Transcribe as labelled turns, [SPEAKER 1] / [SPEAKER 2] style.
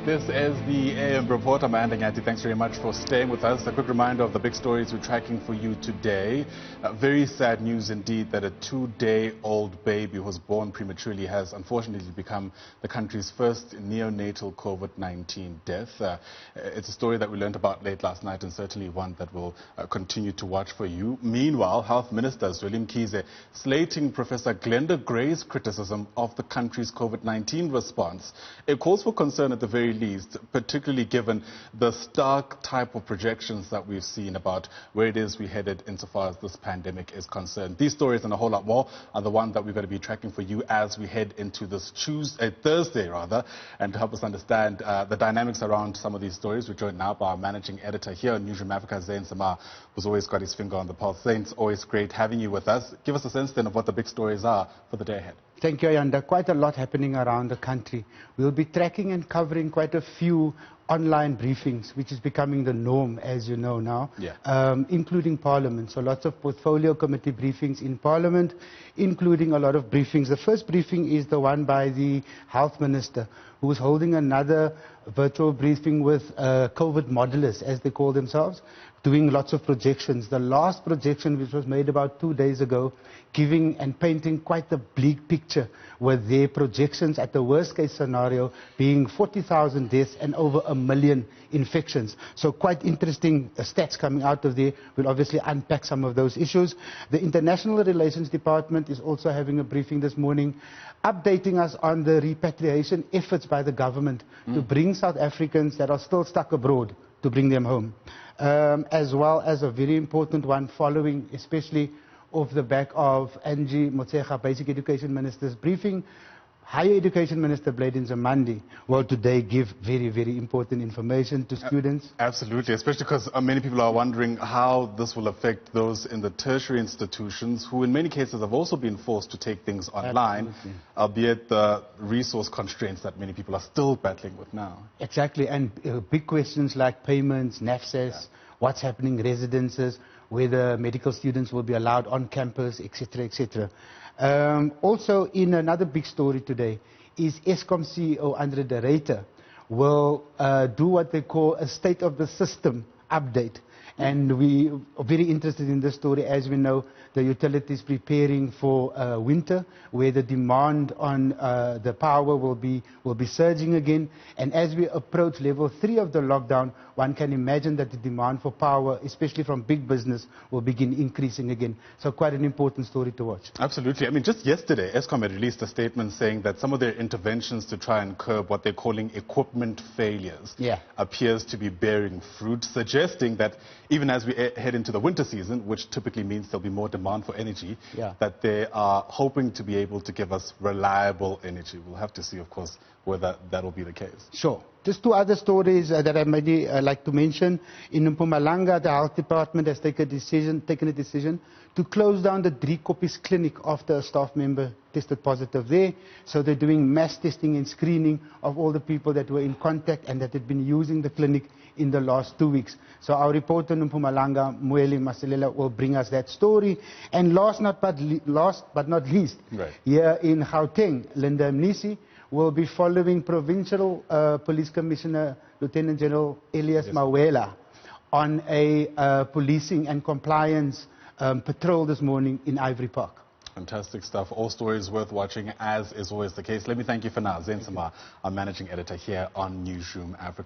[SPEAKER 1] This is the AM Report. I'm Managing Editor. Thanks very much for staying with us. A quick reminder of the big stories we're tracking for you today. Very sad news indeed that a 2-day-old baby who was born prematurely has unfortunately become the country's first neonatal COVID-19 death. It's a story that we learned about late last night and certainly one that we'll continue to watch for you. Meanwhile, Health Minister Zweli Mkhize slating Professor Glenda Gray's criticism of the country's COVID-19 response. It calls for concern at the very least, particularly given the stark type of projections that we've seen about where it is we headed insofar as this pandemic is concerned. These stories and a whole lot more are the one that we're going to be tracking for you as we head into this Thursday, and to help us understand the dynamics around some of these stories, we're joined now by our Managing Editor here on Newzroom Afrika, Zain Semaar, who's always got his finger on the pulse. Zain, it's always great having you with us. Give us a sense then of what the big stories are for the day ahead.
[SPEAKER 2] Thank you, Ayanda. Quite a lot happening around the country. We'll be tracking and covering quite a few online briefings, which is becoming the norm, as you know now, including Parliament. So lots of portfolio committee briefings in Parliament, including a lot of briefings. The first briefing is the one by the Health Minister, who is holding another virtual briefing with COVID modelers, as they call themselves, doing lots of projections. The last projection, which was made about 2 days ago, giving and painting quite a bleak picture with their projections at the worst case scenario being 40,000 deaths and over 1 million infections. So quite interesting stats coming out of there. We'll obviously unpack some of those issues. The International Relations Department is also having a briefing this morning, updating us on the repatriation efforts by the government to bring South Africans that are still stuck abroad, to bring them home. As well as a very important one following, especially off the back of Angie Motshekga, Basic Education Minister's briefing. Higher Education Minister Blayden Nzimande will today give very, very important information to students. Absolutely, especially because many people are wondering how this will affect those in the tertiary institutions who in many cases have also been forced to take things online, albeit the resource constraints that many people are still battling with now. Exactly, and big questions like payments, NAFSAS, what's happening in residences, whether medical students will be allowed on campus, etc., etc. Also, in another big story today, is Eskom CEO Andre de Ruyter will do what they call a state of the system update. And we are very interested in this story. As we know, the utilities preparing for winter, where the demand on the power will be surging again. And as we approach level 3 of the lockdown, one can imagine that the demand for power, especially from big business, will begin increasing again. So quite an important story to watch. Absolutely. I mean, just yesterday, Eskom had released a statement saying that some of their interventions to try and curb what they're calling equipment failures appears to be bearing fruit, suggesting that even as we head into the winter season, which typically means there'll be more demand for energy, that they are hoping to be able to give us reliable energy. We'll have to see, of course, whether that will be the case. Sure. Just 2 other stories that I might like to mention. In Mpumalanga, the Health Department has taken a decision to close down the Driekoppies clinic after a staff member tested positive there. So they're doing mass testing and screening of all the people that were in contact and that had been using the clinic in the last 2 weeks. So our reporter in Mpumalanga, Mueli Masilela, will bring us that story. And last but not least, here in Gauteng, Linda Mnisi will be following Provincial Police Commissioner Lieutenant General Elias Mawela on a policing and compliance patrol this morning in Ivory Park. Fantastic stuff. All stories worth watching, as is always the case. Let me thank you for now. Zain Semaar, our Managing Editor here on Newzroom Afrika.